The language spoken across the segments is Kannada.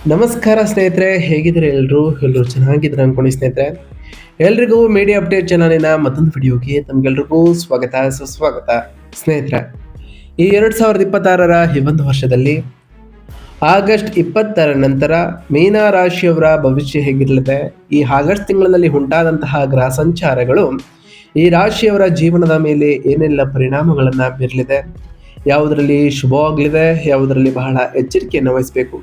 ನಮಸ್ಕಾರ ಸ್ನೇಹಿತರೆ, ಹೇಗಿದ್ರೆ ಎಲ್ಲರೂ ಚೆನ್ನಾಗಿದ್ರೆ ಅನ್ಕೊಂಡು ಸ್ನೇಹಿತರೆ. ಎಲ್ರಿಗೂ ಮೀಡಿಯಾ ಅಪ್ಡೇಟ್ ಚಾನಲಿನ ಮತ್ತೊಂದು ವಿಡಿಯೋಗೆ ತಮ್ಗೆಲ್ರಿಗೂ ಸ್ವಾಗತ ಸುಸ್ವಾಗತ. ಸ್ನೇಹಿತರೆ, ಈ 2026ರ ಈ ಒಂದು ವರ್ಷದಲ್ಲಿ ಆಗಸ್ಟ್ 20ರ ನಂತರ ಮೀನ ರಾಶಿಯವರ ಭವಿಷ್ಯ ಹೇಗಿರಲಿದೆ, ಈ ಆಗಸ್ಟ್ ತಿಂಗಳಿನಲ್ಲಿ ಉಂಟಾದಂತಹ ಗ್ರಹ ಸಂಚಾರಗಳು ಈ ರಾಶಿಯವರ ಜೀವನದ ಮೇಲೆ ಏನೆಲ್ಲ ಪರಿಣಾಮಗಳನ್ನು ಬೀರಲಿದೆ, ಯಾವುದರಲ್ಲಿ ಶುಭವಾಗಲಿದೆ, ಯಾವುದರಲ್ಲಿ ಬಹಳ ಎಚ್ಚರಿಕೆಯನ್ನು ವಹಿಸಬೇಕು,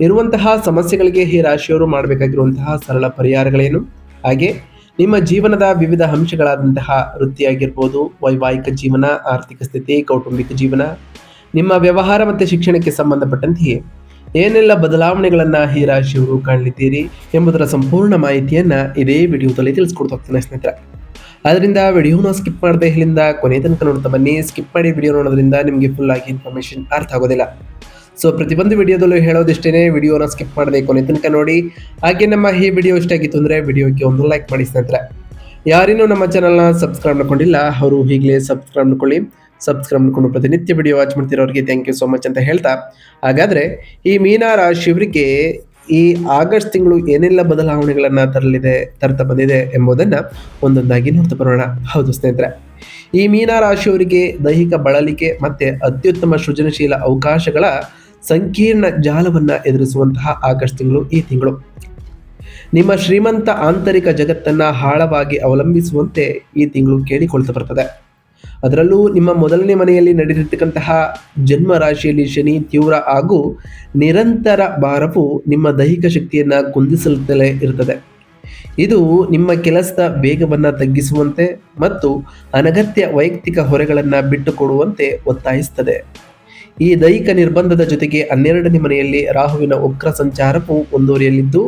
ಇರುವಂತಹ ಸಮಸ್ಯೆಗಳಿಗೆ ಈ ರಾಶಿಯವರು ಮಾಡಬೇಕಾಗಿರುವಂತಹ ಸರಳ ಪರಿಹಾರಗಳೇನು, ಹಾಗೆ ನಿಮ್ಮ ಜೀವನದ ವಿವಿಧ ಅಂಶಗಳಾದಂತಹ ವೃತ್ತಿಯಾಗಿರ್ಬೋದು, ವೈವಾಹಿಕ ಜೀವನ, ಆರ್ಥಿಕ ಸ್ಥಿತಿ, ಕೌಟುಂಬಿಕ ಜೀವನ, ನಿಮ್ಮ ವ್ಯವಹಾರ ಮತ್ತು ಶಿಕ್ಷಣಕ್ಕೆ ಸಂಬಂಧಪಟ್ಟಂತೆಯೇ ಏನೆಲ್ಲ ಬದಲಾವಣೆಗಳನ್ನು ಈ ರಾಶಿಯವರು ಕಾಣಲಿದ್ದೀರಿ ಎಂಬುದರ ಸಂಪೂರ್ಣ ಮಾಹಿತಿಯನ್ನು ಇದೇ ವಿಡಿಯೋದಲ್ಲಿ ತಿಳಿಸ್ಕೊಡ್ತಾ ಹೋಗ್ತೇನೆ ಸ್ನೇಹಿತರೆ. ಅದರಿಂದ ವಿಡಿಯೋನ ಸ್ಕಿಪ್ ಮಾಡದೆ ಇಲ್ಲಿಂದ ಕೊನೆ ತನಕ ನೋಡ್ತಾ ಬನ್ನಿ. ಸ್ಕಿಪ್ ಮಾಡಿ ವಿಡಿಯೋ ನೋಡೋದ್ರಿಂದ ನಿಮಗೆ ಫುಲ್ ಆಗಿ ಇನ್ಫಾರ್ಮೇಷನ್ ಅರ್ಥ ಆಗೋದಿಲ್ಲ. ಸೊ ಪ್ರತಿಯೊಂದು ವಿಡಿಯೋದಲ್ಲೂ ಹೇಳೋದಿಷ್ಟೇ, ವಿಡಿಯೋನ ಸ್ಕಿಪ್ ಮಾಡದೆ ಕೊನೆ ತನಕ ನೋಡಿ. ಹಾಗೆ ನಮ್ಮ ಈ ವಿಡಿಯೋ ಇಷ್ಟ ಆಗಿತ್ತು ಅಂದರೆ ವಿಡಿಯೋಗೆ ಒಂದು ಲೈಕ್ ಮಾಡಿ ಸ್ನೇಹಿತರೆ. ಯಾರೇನೂ ನಮ್ಮ ಚಾನಲ್ನ ಸಬ್ಸ್ಕ್ರೈಬ್ ಮಾಡ್ಕೊಂಡಿಲ್ಲ ಅವರು ಈಗಲೇ ಸಬ್ಸ್ಕ್ರೈಬ್ ಮಾಡ್ಕೊಳ್ಳಿ. ಸಬ್ಸ್ಕ್ರೈಬ್ ಮಾಡ್ಕೊಂಡು ಪ್ರತಿನಿತ್ಯ ವಿಡಿಯೋ ವಾಚ್ ಮಾಡ್ತಿರೋರಿಗೆ ಥ್ಯಾಂಕ್ ಯು ಸೋ ಮಚ್ ಅಂತ ಹೇಳ್ತಾ, ಹಾಗಾದರೆ ಈ ಮೀನ ರಾಶಿಯವರಿಗೆ ಈ ಆಗಸ್ಟ್ ತಿಂಗಳು ಏನೆಲ್ಲ ಬದಲಾವಣೆಗಳನ್ನು ತರ್ತಾ ಬಂದಿದೆ ಎಂಬುದನ್ನು ಒಂದೊಂದಾಗಿ ನೋಡ್ತಾ ಬರೋಣ. ಹೌದು ಸ್ನೇಹಿತರೆ, ಈ ಮೀನ ರಾಶಿಯವರಿಗೆ ದೈಹಿಕ ಬಳಲಿಕೆ ಮತ್ತು ಅತ್ಯುತ್ತಮ ಸೃಜನಶೀಲ ಅವಕಾಶಗಳ ಸಂಕೀರ್ಣ ಜಾಲವನ್ನು ಎದುರಿಸುವಂತಹ ಆಗಸ್ಟ್ ತಿಂಗಳು ಈ ತಿಂಗಳು. ನಿಮ್ಮ ಶ್ರೀಮಂತ ಆಂತರಿಕ ಜಗತ್ತನ್ನು ಆಳವಾಗಿ ಅವಲಂಬಿಸುವಂತೆ ಈ ತಿಂಗಳು ಕೇಳಿಕೊಳ್ತಾ ಬರ್ತದೆ. ಅದರಲ್ಲೂ ನಿಮ್ಮ ಮೊದಲನೇ ಮನೆಯಲ್ಲಿ ನಡೆದಿರ್ತಕ್ಕಂತಹ ಜನ್ಮ ರಾಶಿಯಲ್ಲಿ ಶನಿ ತೀವ್ರ ಹಾಗೂ ನಿರಂತರ ಭಾರವು ನಿಮ್ಮ ದೈಹಿಕ ಶಕ್ತಿಯನ್ನು ಕುಂದಿಸುತ್ತಲೇ ಇರುತ್ತದೆ. ಇದು ನಿಮ್ಮ ಕೆಲಸದ ವೇಗವನ್ನು ತಗ್ಗಿಸುವಂತೆ ಮತ್ತು ಅನಗತ್ಯ ವೈಯಕ್ತಿಕ ಹೊರೆಗಳನ್ನು ಬಿಟ್ಟುಕೊಡುವಂತೆ ಒತ್ತಾಯಿಸುತ್ತದೆ. ಈ ದೈಹಿಕ ನಿರ್ಬಂಧದ ಜೊತೆಗೆ 12ನೇ ಮನೆಯಲ್ಲಿ ರಾಹುವಿನ ವಕ್ರ ಸಂಚಾರವು ಮುಂದುವರಿಯಲಿದ್ದು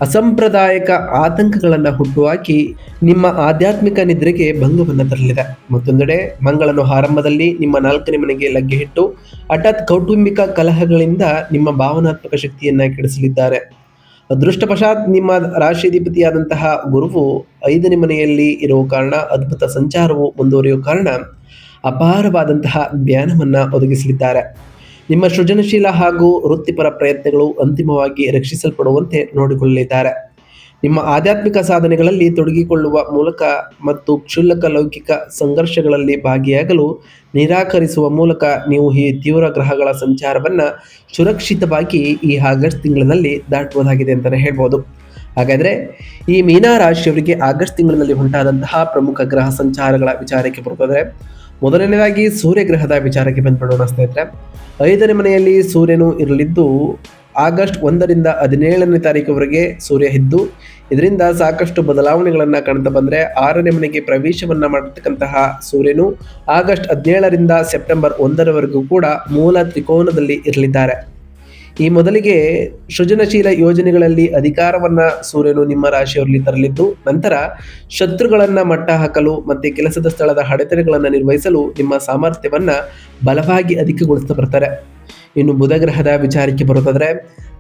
ಅಸಾಂಪ್ರದಾಯಿಕ ಆತಂಕಗಳನ್ನು ಹುಟ್ಟುಹಾಕಿ ನಿಮ್ಮ ಆಧ್ಯಾತ್ಮಿಕ ನಿದ್ರೆಗೆ ಭಂಗವನ್ನು ತರಲಿದೆ. ಮತ್ತೊಂದೆಡೆ ಮಂಗಳನು ಆರಂಭದಲ್ಲಿ ನಿಮ್ಮ 4ನೇ ಮನೆಗೆ ಲಗ್ಗೆಯಿಟ್ಟು ಹಠಾತ್ ಕೌಟುಂಬಿಕ ಕಲಹಗಳಿಂದ ನಿಮ್ಮ ಭಾವನಾತ್ಮಕ ಶಕ್ತಿಯನ್ನು ಕೆಡಿಸಲಿದ್ದಾರೆ. ಅದೃಷ್ಟವಶಾತ್ ನಿಮ್ಮ ರಾಶಿಧಿಪತಿಯಾದಂತಹ ಗುರುವು 5ನೇ ಮನೆಯಲ್ಲಿ ಇರುವ ಕಾರಣ ಅದ್ಭುತ ಸಂಚಾರವು ಮುಂದುವರಿಯುವ ಕಾರಣ ಅಪಾರವಾದಂತಹ ಜ್ಞಾನವನ್ನು ಒದಗಿಸಲಿದ್ದಾರೆ. ನಿಮ್ಮ ಸೃಜನಶೀಲ ಹಾಗೂ ವೃತ್ತಿಪರ ಪ್ರಯತ್ನಗಳು ಅಂತಿಮವಾಗಿ ರಕ್ಷಿಸಲ್ಪಡುವಂತೆ ನೋಡಿಕೊಳ್ಳಲಿದ್ದಾರೆ. ನಿಮ್ಮ ಆಧ್ಯಾತ್ಮಿಕ ಸಾಧನೆಗಳಲ್ಲಿ ತೊಡಗಿಕೊಳ್ಳುವ ಮೂಲಕ ಮತ್ತು ಕ್ಷುಲ್ಲಕ ಲೌಕಿಕ ಸಂಘರ್ಷಗಳಲ್ಲಿ ಭಾಗಿಯಾಗಲು ನಿರಾಕರಿಸುವ ಮೂಲಕ ನೀವು ಈ ತೀವ್ರ ಗ್ರಹಗಳ ಸಂಚಾರವನ್ನು ಸುರಕ್ಷಿತವಾಗಿ ಈ ಆಗಸ್ಟ್ ತಿಂಗಳಿನಲ್ಲಿ ದಾಟುವುದಾಗಿದೆ ಅಂತಲೇ ಹೇಳ್ಬೋದು. ಹಾಗಾದರೆ ಈ ಮೀನ ರಾಶಿಯವರಿಗೆ ಆಗಸ್ಟ್ ತಿಂಗಳಿನಲ್ಲಿ ಉಂಟಾದಂತಹ ಪ್ರಮುಖ ಗ್ರಹ ಸಂಚಾರಗಳ ವಿಚಾರಕ್ಕೆ ಬರುತ್ತದೆ. ಮೊದಲನೇದಾಗಿ ಸೂರ್ಯಗ್ರಹದ ವಿಚಾರಕ್ಕೆ ಬಂದ್ಬಿಡೋಣ ಸ್ನೇಹಿತರೆ. 5ನೇ ಮನೆಯಲ್ಲಿ ಸೂರ್ಯನು ಇರಲಿದ್ದು ಆಗಸ್ಟ್ 1ರಿಂದ 17ನೇ ತಾರೀಕುವರೆಗೆ ಸೂರ್ಯ ಇದ್ದು, ಇದರಿಂದ ಸಾಕಷ್ಟು ಬದಲಾವಣೆಗಳನ್ನು ಕಾಣ್ತಾ ಬಂದರೆ 6ನೇ ಮನೆಗೆ ಪ್ರವೇಶವನ್ನು ಮಾಡತಕ್ಕಂತಹ ಸೂರ್ಯನು ಆಗಸ್ಟ್ 17ರಿಂದ ಸೆಪ್ಟೆಂಬರ್ 1ರವರೆಗೂ ಕೂಡ ಮೂಲ ತ್ರಿಕೋನದಲ್ಲಿ ಇರಲಿದ್ದಾರೆ. ಈ ಮೊದಲಿಗೆ ಸೃಜನಶೀಲ ಯೋಜನೆಗಳಲ್ಲಿ ಅಧಿಕಾರವನ್ನು ಸೂರ್ಯನು ನಿಮ್ಮ ರಾಶಿಯವರಲ್ಲಿ ತರಲಿದ್ದು, ನಂತರ ಶತ್ರುಗಳನ್ನು ಮಟ್ಟ ಹಾಕಲು ಮತ್ತು ಕೆಲಸದ ಸ್ಥಳದ ಅಡೆತಡೆಗಳನ್ನು ನಿರ್ವಹಿಸಲು ನಿಮ್ಮ ಸಾಮರ್ಥ್ಯವನ್ನು ಬಲವಾಗಿ ಅಧಿಕಗೊಳಿಸ್ತಾ ಬರ್ತಾರೆ. ಇನ್ನು ಬುಧ ಗ್ರಹದ ವಿಚಾರಕ್ಕೆ ಬರೋದಾದರೆ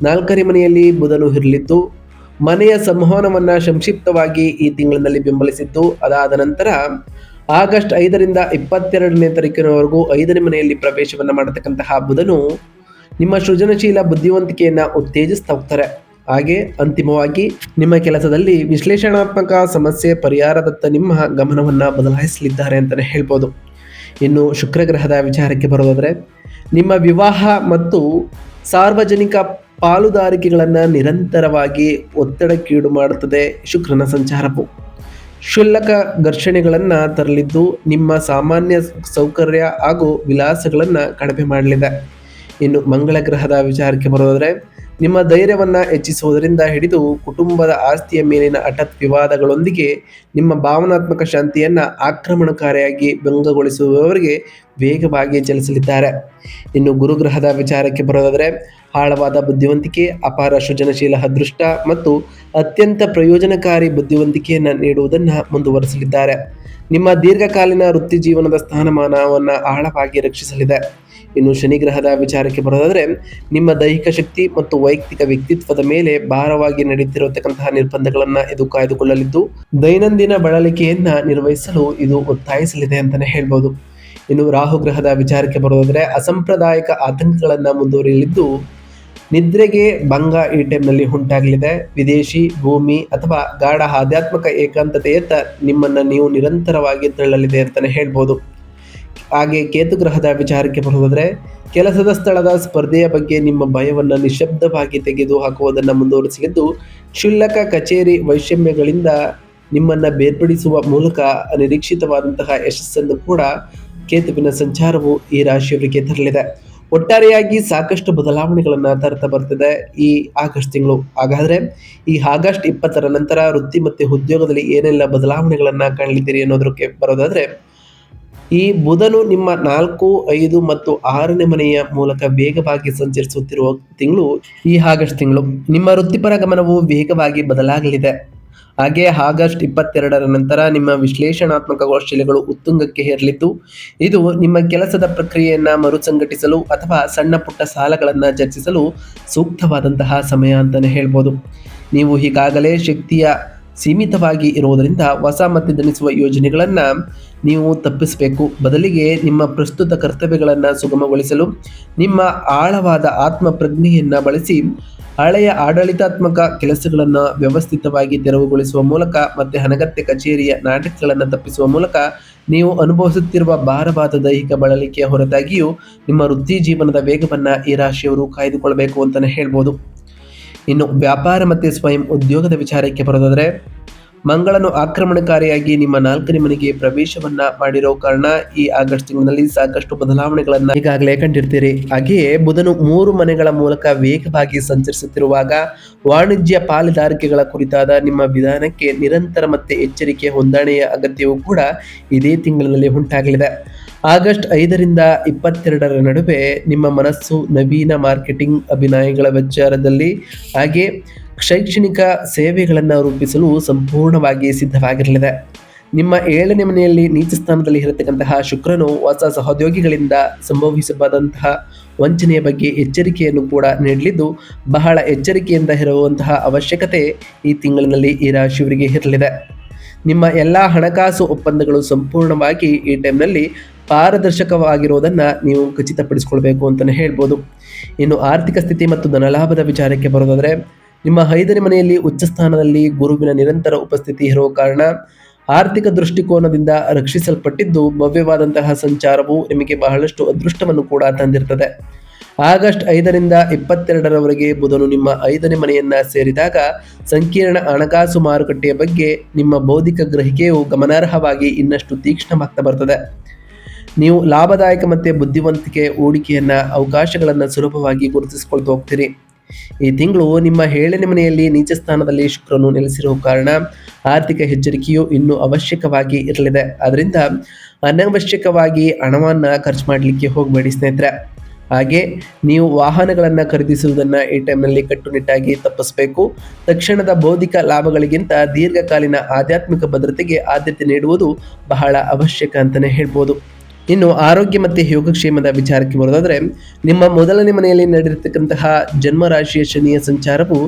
4ನೇ ಮನೆಯಲ್ಲಿ ಬುಧನು ಇರಲಿದ್ದು ಮನೆಯ ಸಂವಹನವನ್ನು ಸಂಕ್ಷಿಪ್ತವಾಗಿ ಈ ತಿಂಗಳಿನಲ್ಲಿ ಬೆಂಬಲಿಸಿದ್ದು, ಅದಾದ ನಂತರ ಆಗಸ್ಟ್ 5ರಿಂದ 22ನೇ ತಾರೀಕಿನವರೆಗೂ 5ನೇ ಮನೆಯಲ್ಲಿ ಪ್ರವೇಶವನ್ನು ಮಾಡತಕ್ಕಂತಹ ಬುಧನು ನಿಮ್ಮ ಸೃಜನಶೀಲ ಬುದ್ಧಿವಂತಿಕೆಯನ್ನು ಉತ್ತೇಜಿಸ್ತಾ ಹೋಗ್ತಾರೆ. ಹಾಗೆ ಅಂತಿಮವಾಗಿ ನಿಮ್ಮ ಕೆಲಸದಲ್ಲಿ ವಿಶ್ಲೇಷಣಾತ್ಮಕ ಸಮಸ್ಯೆ ಪರಿಹಾರದತ್ತ ನಿಮ್ಮ ಗಮನವನ್ನು ಬದಲಾಯಿಸಲಿದ್ದಾರೆ ಅಂತಲೇ ಹೇಳ್ಬೋದು. ಇನ್ನು ಶುಕ್ರ ಗ್ರಹದ ವಿಚಾರಕ್ಕೆ ಬರೋದಾದರೆ ನಿಮ್ಮ ವಿವಾಹ ಮತ್ತು ಸಾರ್ವಜನಿಕ ಪಾಲುದಾರಿಕೆಗಳನ್ನು ನಿರಂತರವಾಗಿ ಒತ್ತಡಕ್ಕೀಡು ಮಾಡುತ್ತದೆ. ಶುಕ್ರನ ಸಂಚಾರವು ಕ್ಷುಲ್ಲಕ ಘರ್ಷಣೆಗಳನ್ನು ತರಲಿದ್ದು ನಿಮ್ಮ ಸಾಮಾನ್ಯ ಸೌಕರ್ಯ ಹಾಗೂ ವಿಲಾಸಗಳನ್ನು ಕಡಿಮೆ ಮಾಡಲಿದೆ. ಇನ್ನು ಮಂಗಳ ಗ್ರಹದ ವಿಚಾರಕ್ಕೆ ಬರೋದಾದರೆ ನಿಮ್ಮ ಧೈರ್ಯವನ್ನು ಹೆಚ್ಚಿಸುವುದರಿಂದ ಹಿಡಿದು ಕುಟುಂಬದ ಆಸ್ತಿಯ ಮೇಲಿನ ಹಠಾತ್ ವಿವಾದಗಳೊಂದಿಗೆ ನಿಮ್ಮ ಭಾವನಾತ್ಮಕ ಶಾಂತಿಯನ್ನು ಆಕ್ರಮಣಕಾರಿಯಾಗಿ ಭಂಗಗೊಳಿಸುವವರಿಗೆ ವೇಗವಾಗಿ ಚಲಿಸಲಿದ್ದಾರೆ. ಇನ್ನು ಗುರುಗ್ರಹದ ವಿಚಾರಕ್ಕೆ ಬರೋದಾದರೆ ಆಳವಾದ ಬುದ್ಧಿವಂತಿಕೆ, ಅಪಾರ ಸೃಜನಶೀಲ ಅದೃಷ್ಟ ಮತ್ತು ಅತ್ಯಂತ ಪ್ರಯೋಜನಕಾರಿ ಬುದ್ಧಿವಂತಿಕೆಯನ್ನು ನೀಡುವುದನ್ನು ಮುಂದುವರಿಸಲಿದ್ದಾರೆ. ನಿಮ್ಮ ದೀರ್ಘಕಾಲೀನ ವೃತ್ತಿ ಜೀವನದ ಸ್ಥಾನಮಾನವನ್ನು ಆಳವಾಗಿ ರಕ್ಷಿಸಲಿದೆ. ಇನ್ನು ಶನಿ ಗ್ರಹದ ವಿಚಾರಕ್ಕೆ ಬರೋದಾದರೆ ನಿಮ್ಮ ದೈಹಿಕ ಶಕ್ತಿ ಮತ್ತು ವೈಯಕ್ತಿಕ ವ್ಯಕ್ತಿತ್ವದ ಮೇಲೆ ಭಾರವಾಗಿ ನಡೆಯುತ್ತಿರತಕ್ಕಂತಹ ನಿರ್ಬಂಧಗಳನ್ನು ಇದು ಕಾಯ್ದುಕೊಳ್ಳಲಿದ್ದು ದೈನಂದಿನ ಬಳಲಿಕೆಯನ್ನು ನಿರ್ವಹಿಸಲು ಇದು ಒತ್ತಾಯಿಸಲಿದೆ ಅಂತಲೇ ಹೇಳ್ಬೋದು. ಇನ್ನು ರಾಹು ಗ್ರಹದ ವಿಚಾರಕ್ಕೆ ಬರೋದಾದರೆ ಅಸಾಂಪ್ರದಾಯಿಕ ಆತಂಕಗಳನ್ನು ಮುಂದುವರಿಯಲಿದ್ದು ನಿದ್ರೆಗೆ ಭಂಗ ಈ ಟೈಮ್ನಲ್ಲಿ ಉಂಟಾಗಲಿದೆ. ವಿದೇಶಿ, ಭೂಮಿ ಅಥವಾ ಗಾಢ ಆಧ್ಯಾತ್ಮಿಕ ಏಕಾಂತತೆಯತ್ತ ನಿಮ್ಮನ್ನು ನೀವು ನಿರಂತರವಾಗಿ ತಳ್ಳಲಿದೆ ಅಂತಲೇ ಹೇಳ್ಬೋದು. ಹಾಗೆ ಕೇತು ಗ್ರಹದ ವಿಚಾರಕ್ಕೆ ಬರುವುದಾದರೆ, ಕೆಲಸದ ಸ್ಥಳದ ಸ್ಪರ್ಧೆಯ ಬಗ್ಗೆ ನಿಮ್ಮ ಭಯವನ್ನು ನಿಶಬ್ದವಾಗಿ ತೆಗೆದು ಹಾಕುವುದನ್ನು ಮುಂದುವರಿಸಲಿದ್ದು, ಕ್ಷುಲ್ಲಕ ಕಚೇರಿ ವೈಷಮ್ಯಗಳಿಂದ ನಿಮ್ಮನ್ನು ಬೇರ್ಪಡಿಸುವ ಮೂಲಕ ಅನಿರೀಕ್ಷಿತವಾದಂತಹ ಯಶಸ್ಸನ್ನು ಕೂಡ ಕೇತುವಿನ ಸಂಚಾರವು ಈ ರಾಶಿಯವರಿಗೆ ತರಲಿದೆ. ಒಟ್ಟಾರೆಯಾಗಿ ಸಾಕಷ್ಟು ಬದಲಾವಣೆಗಳನ್ನು ತರ್ತಾ ಬರ್ತಿದೆ ಈ ಆಗಸ್ಟ್ ತಿಂಗಳು. ಹಾಗಾದರೆ ಈ ಆಗಸ್ಟ್ 20ರ ನಂತರ ವೃತ್ತಿ ಮತ್ತು ಉದ್ಯೋಗದಲ್ಲಿ ಏನೆಲ್ಲ ಬದಲಾವಣೆಗಳನ್ನು ಕಾಣಲಿದ್ದೀರಿ ಅನ್ನೋದಕ್ಕೆ ಬರೋದಾದರೆ, ಈ ಬುಧನು ನಿಮ್ಮ 4, 5 ಮತ್ತು 6ನೇ ಮನೆಯ ಮೂಲಕ ವೇಗವಾಗಿ ಸಂಚರಿಸುತ್ತಿರುವ ತಿಂಗಳು ಈ ಆಗಸ್ಟ್ ತಿಂಗಳು. ನಿಮ್ಮ ವೃತ್ತಿಪರ ಗಮನವು ವೇಗವಾಗಿ ಬದಲಾಗಲಿದೆ. ಹಾಗೆ ಆಗಸ್ಟ್ 22ರ ನಂತರ ನಿಮ್ಮ ವಿಶ್ಲೇಷಣಾತ್ಮಕ ಕೌಶಲ್ಯಗಳು ಉತ್ತುಂಗಕ್ಕೆ ಏರಲಿದ್ದು, ಇದು ನಿಮ್ಮ ಕೆಲಸದ ಪ್ರಕ್ರಿಯೆಯನ್ನು ಮರುಸಂಘಟಿಸಲು ಅಥವಾ ಸಣ್ಣ ಪುಟ್ಟ ಸಾಲಗಳನ್ನು ಚರ್ಚಿಸಲು ಸೂಕ್ತವಾದಂತಹ ಸಮಯ ಅಂತಲೇ ಹೇಳ್ಬೋದು. ನೀವು ಈಗಾಗಲೇ ಶಕ್ತಿಯ ಸೀಮಿತವಾಗಿ ಇರುವುದರಿಂದ ಹೊಸ ಮಧ್ಯದನಿಸುವ ಯೋಜನೆಗಳನ್ನು ನೀವು ತಪ್ಪಿಸಬೇಕು. ಬದಲಿಗೆ ನಿಮ್ಮ ಪ್ರಸ್ತುತ ಕರ್ತವ್ಯಗಳನ್ನು ಸುಗಮಗೊಳಿಸಲು ನಿಮ್ಮ ಆಳವಾದ ಆತ್ಮ ಪ್ರಜ್ಞೆಯನ್ನು ಬಳಸಿ ಹಳೆಯ ಆಡಳಿತಾತ್ಮಕ ಕೆಲಸಗಳನ್ನು ವ್ಯವಸ್ಥಿತವಾಗಿ ತೆರವುಗೊಳಿಸುವ ಮೂಲಕ ಮತ್ತು ಅನಗತ್ಯ ಕಚೇರಿಯ ನಾಟಕಗಳನ್ನು ತಪ್ಪಿಸುವ ಮೂಲಕ ನೀವು ಅನುಭವಿಸುತ್ತಿರುವ ಭಾರವಾದ ದೈಹಿಕ ಬಳಲಿಕೆಯ ಹೊರತಾಗಿಯೂ ನಿಮ್ಮ ವೃತ್ತಿ ಜೀವನದ ವೇಗವನ್ನು ಈ ರಾಶಿಯವರು ಕಾಯ್ದುಕೊಳ್ಬೇಕು ಅಂತಲೇ ಹೇಳ್ಬೋದು. ಇನ್ನು ವ್ಯಾಪಾರ ಮತ್ತು ಸ್ವಯಂ ಉದ್ಯೋಗದ ವಿಚಾರಕ್ಕೆ ಬರೋದಾದರೆ, ಮಂಗಳನು ಆಕ್ರಮಣಕಾರಿಯಾಗಿ ನಿಮ್ಮ 4ನೇ ಮನೆಗೆ ಪ್ರವೇಶವನ್ನ ಮಾಡಿರೋ ಕಾರಣ ಈ ಆಗಸ್ಟ್ ತಿಂಗಳಿನಲ್ಲಿ ಸಾಕಷ್ಟು ಬದಲಾವಣೆಗಳನ್ನು ಈಗಾಗಲೇ ಕಂಡಿರ್ತೀರಿ. ಹಾಗೆಯೇ ಬುಧನು 3 ಮನೆಗಳ ಮೂಲಕ ವೇಗವಾಗಿ ಸಂಚರಿಸುತ್ತಿರುವಾಗ ವಾಣಿಜ್ಯ ಪಾಲುದಾರಿಕೆಗಳ ಕುರಿತಾದ ನಿಮ್ಮ ವಿಧಾನಕ್ಕೆ ನಿರಂತರ ಮತ್ತೆ ಎಚ್ಚರಿಕೆ ಹೊಂದಾಣೆಯ ಅಗತ್ಯವೂ ಕೂಡ ಇದೇ ತಿಂಗಳಿನಲ್ಲಿ ಉಂಟಾಗಲಿದೆ. ಆಗಸ್ಟ್ 5ರಿಂದ 22ರ ನಡುವೆ ನಿಮ್ಮ ಮನಸ್ಸು ನವೀನ ಮಾರ್ಕೆಟಿಂಗ್ ಅಭಿನಯಗಳ ವಿಚಾರದಲ್ಲಿ ಹಾಗೆ ಶೈಕ್ಷಣಿಕ ಸೇವೆಗಳನ್ನು ರೂಪಿಸಲು ಸಂಪೂರ್ಣವಾಗಿ ಸಿದ್ಧವಾಗಿರಲಿದೆ. ನಿಮ್ಮ 7ನೇ ಮನೆಯಲ್ಲಿ ನೀಚ ಸ್ಥಾನದಲ್ಲಿ ಇರತಕ್ಕಂತಹ ಶುಕ್ರನು ಹೊಸ ಸಹೋದ್ಯೋಗಿಗಳಿಂದ ಸಂಭವಿಸಬಾದಂತಹ ವಂಚನೆಯ ಬಗ್ಗೆ ಎಚ್ಚರಿಕೆಯನ್ನು ಕೂಡ ನೀಡಲಿದ್ದು, ಬಹಳ ಎಚ್ಚರಿಕೆಯಿಂದ ಇರುವಂತಹ ಅವಶ್ಯಕತೆ ಈ ತಿಂಗಳಿನಲ್ಲಿ ಈ ರಾಶಿಯವರಿಗೆ ಇರಲಿದೆ. ನಿಮ್ಮ ಎಲ್ಲ ಹಣಕಾಸು ಒಪ್ಪಂದಗಳು ಸಂಪೂರ್ಣವಾಗಿ ಈ ಟೈಮ್ನಲ್ಲಿ ಪಾರದರ್ಶಕವಾಗಿರುವುದನ್ನು ನೀವು ಖಚಿತಪಡಿಸಿಕೊಳ್ಬೇಕು ಅಂತಲೇ ಹೇಳ್ಬೋದು. ಇನ್ನು ಆರ್ಥಿಕ ಸ್ಥಿತಿ ಮತ್ತು ಧನಲಾಭದ ವಿಚಾರಕ್ಕೆ ಬರೋದಾದರೆ, ನಿಮ್ಮ 5ನೇ ಮನೆಯಲ್ಲಿ ಉಚ್ಚ ಸ್ಥಾನದಲ್ಲಿ ಗುರುವಿನ ನಿರಂತರ ಉಪಸ್ಥಿತಿ ಇರುವ ಕಾರಣ ಆರ್ಥಿಕ ದೃಷ್ಟಿಕೋನದಿಂದ ರಕ್ಷಿಸಲ್ಪಟ್ಟಿದ್ದು, ಭವ್ಯವಾದಂತಹ ಸಂಚಾರವು ನಿಮಗೆ ಬಹಳಷ್ಟು ಅದೃಷ್ಟವನ್ನು ಕೂಡ ತಂದಿರ್ತದೆ. ಆಗಸ್ಟ್ 5ರಿಂದ 22ರವರೆಗೆ ಬುಧನು ನಿಮ್ಮ 5ನೇ ಮನೆಯನ್ನ ಸೇರಿದಾಗ ಸಂಕೀರ್ಣ ಹಣಕಾಸು ಮಾರುಕಟ್ಟೆಯ ಬಗ್ಗೆ ನಿಮ್ಮ ಬೌದ್ಧಿಕ ಗ್ರಹಿಕೆಯು ಗಮನಾರ್ಹವಾಗಿ ಇನ್ನಷ್ಟು ತೀಕ್ಷ್ಣವಾಗ್ತಾ ಬರ್ತದೆ. ನೀವು ಲಾಭದಾಯಕ ಮತ್ತು ಬುದ್ಧಿವಂತಿಕೆ ಹೂಡಿಕೆಯನ್ನ ಅವಕಾಶಗಳನ್ನು ಸುಲಭವಾಗಿ ಗುರುತಿಸಿಕೊಳ್ತಾ ಹೋಗ್ತೀರಿ. ಈ ತಿಂಗಳು ನಿಮ್ಮ 7ನೇ ಮನೆಯಲ್ಲಿ ನೀಚ ಸ್ಥಾನದಲ್ಲಿ ಶುಕ್ರನು ನೆಲೆಸಿರುವ ಕಾರಣ ಆರ್ಥಿಕ ಎಚ್ಚರಿಕೆಯು ಇನ್ನೂ ಅವಶ್ಯಕವಾಗಿ ಇರಲಿದೆ. ಅದರಿಂದ ಅನವಶ್ಯಕವಾಗಿ ಹಣವನ್ನು ಖರ್ಚು ಮಾಡಲಿಕ್ಕೆ ಹೋಗಬೇಡಿ ಸ್ನೇಹಿತರೆ. ಹಾಗೆ ನೀವು ವಾಹನಗಳನ್ನು ಖರೀದಿಸುವುದನ್ನು ಈ ಟೈಮ್ನಲ್ಲಿ ಕಟ್ಟುನಿಟ್ಟಾಗಿ ತಪ್ಪಿಸಬೇಕು. ತಕ್ಷಣದ ಬೌದ್ಧಿಕ ಲಾಭಗಳಿಗಿಂತ ದೀರ್ಘಕಾಲೀನ ಆಧ್ಯಾತ್ಮಿಕ ಭದ್ರತೆಗೆ ಆದ್ಯತೆ ನೀಡುವುದು ಬಹಳ ಅವಶ್ಯಕ ಅಂತಲೇ ಹೇಳ್ಬೋದು. ಇನ್ನು ಆರೋಗ್ಯ ಮತ್ತು ಯೋಗಕ್ಷೇಮದ ವಿಚಾರಕ್ಕೆ ಬರೋದಾದರೆ, ನಿಮ್ಮ 1ನೇ ಮನೆಯಲ್ಲಿ ನಡೆದಿರತಕ್ಕಂತಹ ಜನ್ಮರಾಶಿಯ ಶನಿಯ ಸಂಚಾರವು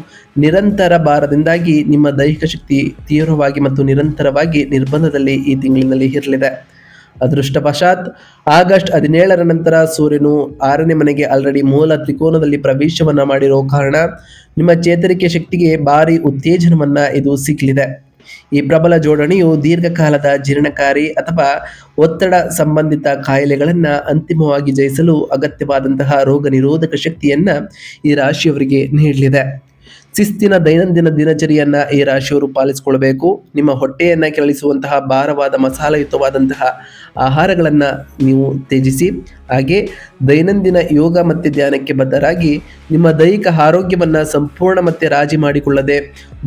ನಿರಂತರ ಭಾರದಿಂದಾಗಿ ನಿಮ್ಮ ದೈಹಿಕ ಶಕ್ತಿ ತೀವ್ರವಾಗಿ ಮತ್ತು ನಿರಂತರವಾಗಿ ನಿರ್ಬಂಧದಲ್ಲಿ ಈ ತಿಂಗಳಿನಲ್ಲಿ ಇರಲಿದೆ. ಅದೃಷ್ಟವಶಾತ್ ಆಗಸ್ಟ್ 17ರ ನಂತರ ಸೂರ್ಯನು 6ನೇ ಮನೆಗೆ ಆಲ್ರೆಡಿ ಮೂಲ ತ್ರಿಕೋನದಲ್ಲಿ ಪ್ರವೇಶವನ್ನ ಮಾಡಿರೋ ಕಾರಣ ನಿಮ್ಮ ಚೇತರಿಕೆ ಶಕ್ತಿಗೆ ಭಾರಿ ಉತ್ತೇಜನವನ್ನ ಇದು ಸಿಗಲಿದೆ. ಈ ಪ್ರಬಲ ಜೋಡಣೆಯು ದೀರ್ಘಕಾಲದ ಜೀರ್ಣಕಾರಿ ಅಥವಾ ಒತ್ತಡ ಸಂಬಂಧಿತ ಕಾಯಿಲೆಗಳನ್ನು ಅಂತಿಮವಾಗಿ ಜಯಿಸಲು ಅಗತ್ಯವಾದಂತಹ ರೋಗ ನಿರೋಧಕ ಶಕ್ತಿಯನ್ನ ಈ ರಾಶಿಯವರಿಗೆ ನೀಡಲಿದೆ. ಶಿಸ್ತಿನ ದೈನಂದಿನ ದಿನಚರಿಯನ್ನ ಈ ರಾಶಿಯವರು ಪಾಲಿಸಿಕೊಳ್ಬೇಕು. ನಿಮ್ಮ ಹೊಟ್ಟೆಯನ್ನ ಕೆರಳಿಸುವಂತಹ ಭಾರವಾದ ಮಸಾಲೆಯುತವಾದಂತಹ ಆಹಾರಗಳನ್ನು ನೀವು ತ್ಯಜಿಸಿ, ಹಾಗೆ ದೈನಂದಿನ ಯೋಗ ಮತ್ತು ಧ್ಯಾನಕ್ಕೆ ಬದ್ಧರಾಗಿ ನಿಮ್ಮ ದೈಹಿಕ ಆರೋಗ್ಯವನ್ನು ಸಂಪೂರ್ಣ ಮತ್ತು ರಾಜಿ ಮಾಡಿಕೊಳ್ಳದೆ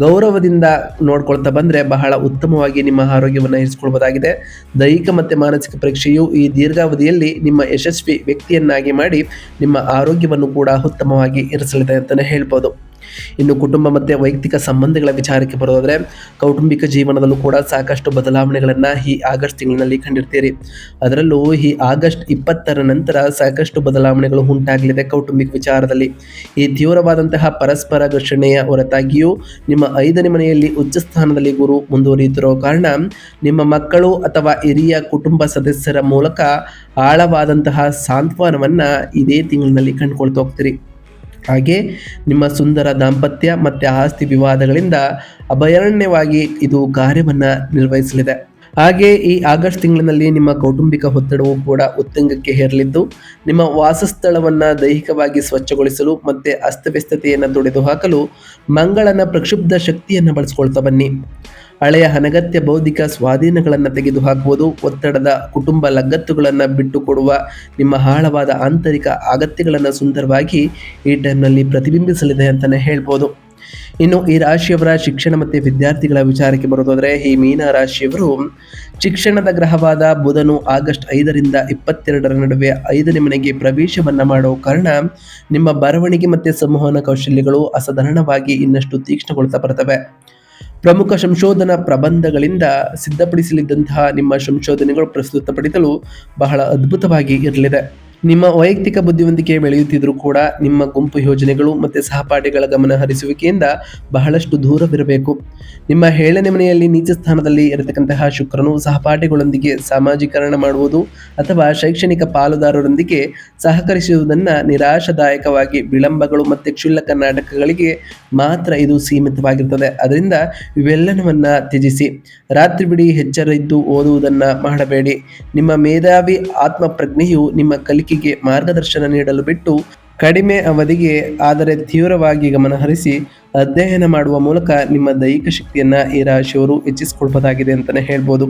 ಗೌರವದಿಂದ ನೋಡ್ಕೊಳ್ತಾ ಬಂದರೆ ಬಹಳ ಉತ್ತಮವಾಗಿ ನಿಮ್ಮ ಆರೋಗ್ಯವನ್ನು ಇರಿಸಿಕೊಳ್ಬೋದಾಗಿದೆ. ದೈಹಿಕ ಮತ್ತು ಮಾನಸಿಕ ಪರೀಕ್ಷೆಯು ಈ ದೀರ್ಘಾವಧಿಯಲ್ಲಿ ನಿಮ್ಮ ಯಶಸ್ವಿ ವ್ಯಕ್ತಿಯನ್ನಾಗಿ ಮಾಡಿ ನಿಮ್ಮ ಆರೋಗ್ಯವನ್ನು ಕೂಡ ಉತ್ತಮವಾಗಿ ಇರಿಸಲಿದೆ ಅಂತಲೇ ಹೇಳ್ಬೋದು. ಇನ್ನು ಕುಟುಂಬ ಮತ್ತು ವೈಯಕ್ತಿಕ ಸಂಬಂಧಗಳ ವಿಚಾರಕ್ಕೆ ಬರೋದಾದರೆ, ಕೌಟುಂಬಿಕ ಜೀವನದಲ್ಲೂ ಕೂಡ ಸಾಕಷ್ಟು ಬದಲಾವಣೆಗಳನ್ನು ಈ ಆಗಸ್ಟ್ ತಿಂಗಳಿನಲ್ಲಿ ಕಂಡಿರ್ತೀರಿ. ಅದರಲ್ಲೂ ಈ ಆಗಸ್ಟ್ 20ರ ನಂತರ ಸಾಕಷ್ಟು ಬದಲಾವಣೆಗಳು ಉಂಟಾಗಲಿದೆ ಕೌಟುಂಬಿಕ ವಿಚಾರದಲ್ಲಿ. ಈ ತೀವ್ರವಾದಂತಹ ಪರಸ್ಪರ ಘರ್ಷಣೆಯ ಹೊರತಾಗಿಯೂ ನಿಮ್ಮ 5ನೇ ಮನೆಯಲ್ಲಿ ಉಚ್ಚ ಸ್ಥಾನದಲ್ಲಿ ಗುರು ಮುಂದುವರಿಯುತ್ತಿರೋ ಕಾರಣ ನಿಮ್ಮ ಮಕ್ಕಳು ಅಥವಾ ಹಿರಿಯ ಕುಟುಂಬ ಸದಸ್ಯರ ಮೂಲಕ ಆಳವಾದಂತಹ ಸಾಂತ್ವನವನ್ನು ಇದೇ ತಿಂಗಳಿನಲ್ಲಿ ಕಂಡುಕೊಳ್ತಾ ಹೋಗ್ತೀರಿ. ಹಾಗೆ ನಿಮ್ಮ ಸುಂದರ ದಾಂಪತ್ಯ ಮತ್ತು ಆಸ್ತಿ ವಿವಾದಗಳಿಂದ ಅಭಯಾರಣ್ಯವಾಗಿ ಇದು ಕಾರ್ಯವನ್ನು ನಿರ್ವಹಿಸಲಿದೆ. ಹಾಗೆ ಈ ಆಗಸ್ಟ್ ತಿಂಗಳಿನಲ್ಲಿ ನಿಮ್ಮ ಕೌಟುಂಬಿಕ ಒತ್ತಡವು ಕೂಡ ಉತ್ತುಂಗಕ್ಕೆ ಏರಲಿದ್ದು, ನಿಮ್ಮ ವಾಸಸ್ಥಳವನ್ನು ದೈಹಿಕವಾಗಿ ಸ್ವಚ್ಛಗೊಳಿಸಲು ಮತ್ತು ಅಸ್ತವ್ಯಸ್ತತೆಯನ್ನು ತೊಡೆದುಹಾಕಲು ಮಂಗಳನ ಪ್ರಕ್ಷುಬ್ಧ ಶಕ್ತಿಯನ್ನು ಬಳಸಿಕೊಳ್ತಾ ಬನ್ನಿ. ಹಳೆಯ ಅನಗತ್ಯ ಬೌದ್ಧಿಕ ಸ್ವಾಧೀನಗಳನ್ನು ತೆಗೆದುಹಾಕುವುದು, ಒತ್ತಡದ ಕುಟುಂಬ ಲಗತ್ತುಗಳನ್ನು ಬಿಟ್ಟುಕೊಡುವ ನಿಮ್ಮ ಆಳವಾದ ಆಂತರಿಕ ಅಗತ್ಯಗಳನ್ನು ಸುಂದರವಾಗಿ ಈ ಟೈಮ್ನಲ್ಲಿ ಪ್ರತಿಬಿಂಬಿಸಲಿದೆ ಅಂತಲೇ ಹೇಳ್ಬೋದು. ಇನ್ನು ಈ ರಾಶಿಯವರ ಶಿಕ್ಷಣ ಮತ್ತು ವಿದ್ಯಾರ್ಥಿಗಳ ವಿಚಾರಕ್ಕೆ ಬರೋದಾದರೆ, ಈ ಮೀನ ರಾಶಿಯವರು ಶಿಕ್ಷಣದ ಗ್ರಹವಾದ ಬುಧನು ಆಗಸ್ಟ್ 5ರಿಂದ 22ರ ನಡುವೆ 5ನೇ ಮನೆಗೆ ಪ್ರವೇಶವನ್ನು ಮಾಡೋ ಕಾರಣ ನಿಮ್ಮ ಬರವಣಿಗೆ ಮತ್ತು ಸಂವಹನ ಕೌಶಲ್ಯಗಳು ಅಸಾಧಾರಣವಾಗಿ ಇನ್ನಷ್ಟು ತೀಕ್ಷ್ಣಗೊಳ್ತಾ ಬರ್ತವೆ. ಪ್ರಮುಖ ಸಂಶೋಧನಾ ಪ್ರಬಂಧಗಳಿಂದ ಸಿದ್ಧಪಡಿಸಲಿದ್ದಂತಹ ನಿಮ್ಮ ಸಂಶೋಧನೆಗಳು ಪ್ರಸ್ತುತಪಡಿಸಲು ಬಹಳ ಅದ್ಭುತವಾಗಿ ಇರಲಿದೆ. ನಿಮ್ಮ ವೈಯಕ್ತಿಕ ಬುದ್ಧಿವಂತಿಕೆ ಬೆಳೆಯುತ್ತಿದ್ದರೂ ಕೂಡ ನಿಮ್ಮ ಗುಂಪು ಯೋಜನೆಗಳು ಮತ್ತು ಸಹಪಾಠಿಗಳ ಗಮನ ಹರಿಸುವಿಕೆಯಿಂದ ಬಹಳಷ್ಟು ದೂರವಿರಬೇಕು. ನಿಮ್ಮ 7ನೇ ಮನೆಯಲ್ಲಿ ನೀಚ ಸ್ಥಾನದಲ್ಲಿ ಇರತಕ್ಕಂತಹ ಶುಕ್ರನು ಸಹಪಾಠಿಗಳೊಂದಿಗೆ ಸಾಮಾಜೀಕರಣ ಮಾಡುವುದು ಅಥವಾ ಶೈಕ್ಷಣಿಕ ಪಾಲುದಾರರೊಂದಿಗೆ ಸಹಕರಿಸುವುದನ್ನು ನಿರಾಶಾದಾಯಕವಾಗಿ ವಿಳಂಬಗಳು ಮತ್ತು ಕ್ಷುಲ್ಲಕ ನಾಟಕಗಳಿಗೆ ಮಾತ್ರ ಇದು ಸೀಮಿತವಾಗಿರುತ್ತದೆ. ಅದರಿಂದ ಇವೆಲ್ಲವನ್ನ ತ್ಯಜಿಸಿ. ರಾತ್ರಿಬಿಡಿ ಎಚ್ಚರ ಇದ್ದು ಓದುವುದನ್ನು ಮಾಡಬೇಡಿ. ನಿಮ್ಮ ಮೇಧಾವಿ ಆತ್ಮಪ್ರಜ್ಞೆಯು ನಿಮ್ಮ ಕಲಿಕೆಗೆ ಮಾರ್ಗದರ್ಶನ ನೀಡಲು ಬಿಟ್ಟು ಕಡಿಮೆ ಅವಧಿಗೆ ಆದರೆ ತೀವ್ರವಾಗಿ ಗಮನಹರಿಸಿ ಅಧ್ಯಯನ ಮಾಡುವ ಮೂಲಕ ನಿಮ್ಮ ದೈಹಿಕ ಶಕ್ತಿಯನ್ನು ಈ ರಾಶಿಯವರು ಹೆಚ್ಚಿಸಿಕೊಳ್ಬಹುದಾಗಿದೆ ಅಂತಲೇ ಹೇಳ್ಬೋದು.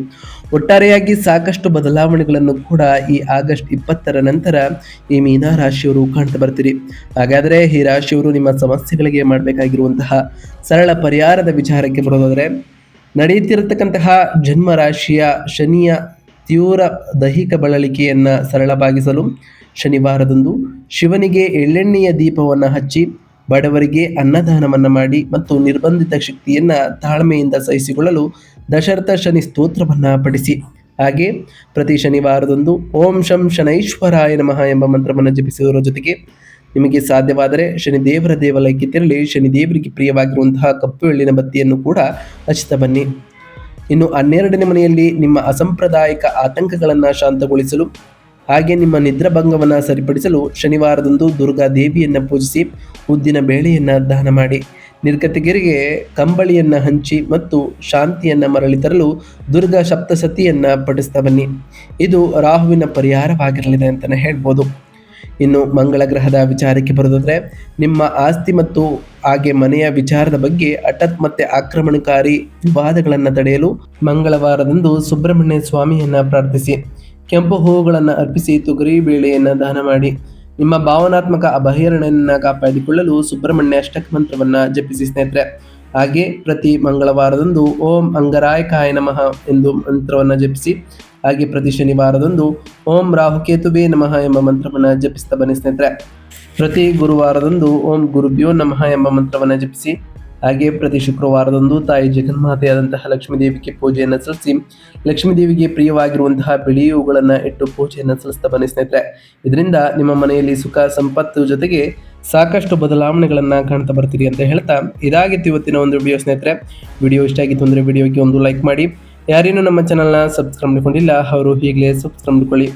ಒಟ್ಟಾರೆಯಾಗಿ ಸಾಕಷ್ಟು ಬದಲಾವಣೆಗಳನ್ನು ಕೂಡ ಈ ಆಗಸ್ಟ್ 20ರ ನಂತರ ಈ ಮೀನ ರಾಶಿಯವರು ಕಾಣ್ತಾ ಬರ್ತೀರಿ. ಹಾಗಾದರೆ ಈ ರಾಶಿಯವರು ನಿಮ್ಮ ಸಮಸ್ಯೆಗಳಿಗೆ ಮಾಡಬೇಕಾಗಿರುವಂತಹ ಸರಳ ಪರಿಹಾರದ ವಿಚಾರಕ್ಕೆ ಬರೋದಾದರೆ, ನಡೆಯುತ್ತಿರತಕ್ಕಂತಹ ಜನ್ಮ ರಾಶಿಯ ಶನಿಯ ತೀವ್ರ ದೈಹಿಕ ಬಳಲಿಕೆಯನ್ನು ಸರಳವಾಗಿಸಲು ಶನಿವಾರದಂದು ಶಿವನಿಗೆ ಎಳ್ಳೆಣ್ಣೆಯ ದೀಪವನ್ನು ಹಚ್ಚಿ, ಬಡವರಿಗೆ ಅನ್ನದಾನವನ್ನು ಮಾಡಿ ಮತ್ತು ನಿರ್ಬಂಧಿತ ಶಕ್ತಿಯನ್ನು ತಾಳ್ಮೆಯಿಂದ ಸಹಿಸಿಕೊಳ್ಳಲು ದಶರಥ ಶನಿ ಸ್ತೋತ್ರವನ್ನು ಪಠಿಸಿ. ಹಾಗೆ ಪ್ರತಿ ಶನಿವಾರದಂದು ಓಂ ಶಂ ಶನೈಶ್ವರಾಯ ನಮಃ ಎಂಬ ಮಂತ್ರವನ್ನು ಜಪಿಸುವುದರ ಜೊತೆಗೆ ನಿಮಗೆ ಸಾಧ್ಯವಾದರೆ ಶನಿದೇವರ ದೇವಾಲಯಕ್ಕೆ ತೆರಳಿ ಶನಿದೇವರಿಗೆ ಪ್ರಿಯವಾಗಿರುವಂತಹ ಕಪ್ಪು ಎಳ್ಳಿನ ಬತ್ತಿಯನ್ನು ಕೂಡ ಹಚ್ಚುತ್ತಾ ಬನ್ನಿ. ಇನ್ನು 12ನೇ ಮನೆಯಲ್ಲಿ ನಿಮ್ಮ ಅಸಾಂಪ್ರದಾಯಿಕ ಆತಂಕಗಳನ್ನು ಶಾಂತಗೊಳಿಸಲು ಹಾಗೆ ನಿಮ್ಮ ನಿದ್ರಾಭಂಗವನ್ನು ಸರಿಪಡಿಸಲು ಶನಿವಾರದಂದು ದುರ್ಗಾ ದೇವಿಯನ್ನು ಪೂಜಿಸಿ ಉದ್ದಿನ ಬೇಳೆಯನ್ನು ದಾನ ಮಾಡಿ. ನಿರ್ಗತಿಕರಿಗೆ ಕಂಬಳಿಯನ್ನು ಹಂಚಿ ಮತ್ತು ಶಾಂತಿಯನ್ನು ಮರಳಿ ತರಲು ದುರ್ಗಾ ಸಪ್ತಸತಿಯನ್ನು ಪಠಿಸ್ತಾ ಬನ್ನಿ. ಇದು ರಾಹುವಿನ ಪರಿಹಾರವಾಗಿರಲಿದೆ ಅಂತಲೇ ಹೇಳ್ಬೋದು. ಇನ್ನು ಮಂಗಳ ಗ್ರಹದ ವಿಚಾರಕ್ಕೆ ಬರೋದಾದರೆ, ನಿಮ್ಮ ಆಸ್ತಿ ಮತ್ತು ಹಾಗೆ ಮನೆಯ ವಿಚಾರದ ಬಗ್ಗೆ ಹಠಾತ್ ಮತ್ತು ಆಕ್ರಮಣಕಾರಿ ವಿವಾದಗಳನ್ನು ತಡೆಯಲು ಮಂಗಳವಾರದಂದು ಸುಬ್ರಹ್ಮಣ್ಯ ಸ್ವಾಮಿಯನ್ನು ಪ್ರಾರ್ಥಿಸಿ. ಕೆಂಪು ಹೂವುಗಳನ್ನು ಅರ್ಪಿಸಿ ತೊಗರಿ ಬೇಳೆಯನ್ನು ದಾನ ಮಾಡಿ. ನಿಮ್ಮ ಭಾವನಾತ್ಮಕ ಅಭಯಾರಣ್ಯವನ್ನು ಕಾಪಾಡಿಕೊಳ್ಳಲು ಸುಬ್ರಹ್ಮಣ್ಯ ಅಷ್ಟಕ ಮಂತ್ರವನ್ನು ಜಪಿಸಿ ಸ್ನೇಹಿತರೆ. ಹಾಗೆ ಪ್ರತಿ ಮಂಗಳವಾರದಂದು ಓಂ ಅಂಗರಾಯಕಾಯ ನಮಃ ಎಂದು ಮಂತ್ರವನ್ನು ಜಪಿಸಿ. ಹಾಗೆ ಪ್ರತಿ ಶನಿವಾರದಂದು ಓಂ ರಾಹುಕೇತುವೇ ನಮಃ ಎಂಬ ಮಂತ್ರವನ್ನು ಜಪಿಸ್ತಾ ಬನ್ನಿ ಸ್ನೇಹಿತರೆ. ಪ್ರತಿ ಗುರುವಾರದಂದು ಓಂ ಗುರುಭ್ಯೋ ನಮಃ ಎಂಬ ಮಂತ್ರವನ್ನು ಜಪಿಸಿ. ಹಾಗೆ ಪ್ರತಿ ಶುಕ್ರವಾರದಂದು ತಾಯಿ ಜಗನ್ಮಾತೆಯಾದಂತಹ ಲಕ್ಷ್ಮೀದೇವಿಗೆ ಪೂಜೆಯನ್ನು ಸಲ್ಲಿಸಿ ಲಕ್ಷ್ಮೀದೇವಿಗೆ ಪ್ರಿಯವಾಗಿರುವಂತಹ ಬಿಳಿ ಹೂಗಳನ್ನು ಇಟ್ಟು ಪೂಜೆಯನ್ನು ಸಲ್ಲಿಸ್ತಾ ಬನ್ನಿ ಸ್ನೇಹಿತರೆ. ಇದರಿಂದ ನಿಮ್ಮ ಮನೆಯಲ್ಲಿ ಸುಖ ಸಂಪತ್ತು ಜೊತೆಗೆ ಸಾಕಷ್ಟು ಬದಲಾವಣೆಗಳನ್ನು ಕಾಣ್ತಾ ಬರ್ತೀರಿ ಅಂತ ಹೇಳ್ತಾ, ಇದಾಗಿತ್ತು ಇವತ್ತಿನ ಒಂದು ವಿಡಿಯೋ ಸ್ನೇಹಿತರೆ. ವಿಡಿಯೋ ಇಷ್ಟ ಆಗಿತ್ತು ಅಂದರೆ ವಿಡಿಯೋಗೆ ಒಂದು ಲೈಕ್ ಮಾಡಿ. ಯಾರೇನೂ ನಮ್ಮ ಚಾನಲ್ನ ಸಬ್ಸ್ಕ್ರೈಬ್ ಮಾಡ್ಕೊಂಡಿಲ್ಲ ಅವರು ಈಗಲೇ ಸಬ್ಸ್ಕ್ರೈಬ್ ಮಾಡ್ಕೊಳ್ಳಿ.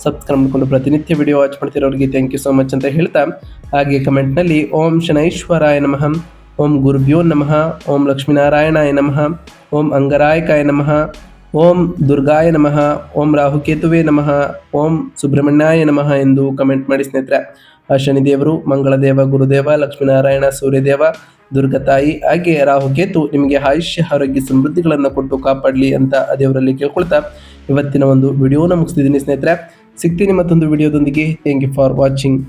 ಸಬ್ಸ್ಕ್ರೈಬ್ ಮಾಡಿಕೊಂಡು ಪ್ರತಿನಿತ್ಯ ವಿಡಿಯೋ ವಾಚ್ ಮಾಡ್ತಿರೋರಿಗೆ ಥ್ಯಾಂಕ್ ಯು ಸೋ ಮಚ್ ಅಂತ ಹೇಳ್ತಾ, ಹಾಗೆ ಕಮೆಂಟ್ನಲ್ಲಿ ಓಂ ಶನೈಶ್ವರಾಯ ನಮಃ, ಓಂ ಗುರುಭ್ಯೋ ನಮಃ, ಓಂ ಲಕ್ಷ್ಮೀನಾರಾಯಣಾಯ ನಮಃ, ಓಂ ಅಂಗರಾಯಕಾಯ ನಮಃ, ಓಂ ದುರ್ಗಾಯ ನಮಃ, ಓಂ ರಾಹುಕೇತುವೇ ನಮಃ, ಓಂ ಸುಬ್ರಹ್ಮಣ್ಯಾಯ ನಮಃ ಎಂದು ಕಮೆಂಟ್ ಮಾಡಿ ಸ್ನೇಹಿತರೆ. ಆ ಶನಿದೇವರು, ಮಂಗಳದೇವ, ಗುರುದೇವ, ಲಕ್ಷ್ಮೀನಾರಾಯಣ, ಸೂರ್ಯದೇವ, ದುರ್ಗತಾಯಿ ಹಾಗೆ ರಾಹುಕೇತು ನಿಮಗೆ ಆಯುಷ್ಯ ಆರೋಗ್ಯ ಸಮೃದ್ಧಿಗಳನ್ನು ಕೊಟ್ಟು ಕಾಪಾಡಲಿ ಅಂತ ದೇವರಲ್ಲಿ ಕೇಳ್ಕೊಳ್ತಾ ಇವತ್ತಿನ ಒಂದು ವಿಡಿಯೋನ ಮುಗಿಸ್ತಿದ್ದೀನಿ ಸ್ನೇಹಿತರೆ. ಸಿಗ್ತೀನಿ ಮತ್ತೊಂದು ವಿಡಿಯೋದೊಂದಿಗೆ. Thank you for watching.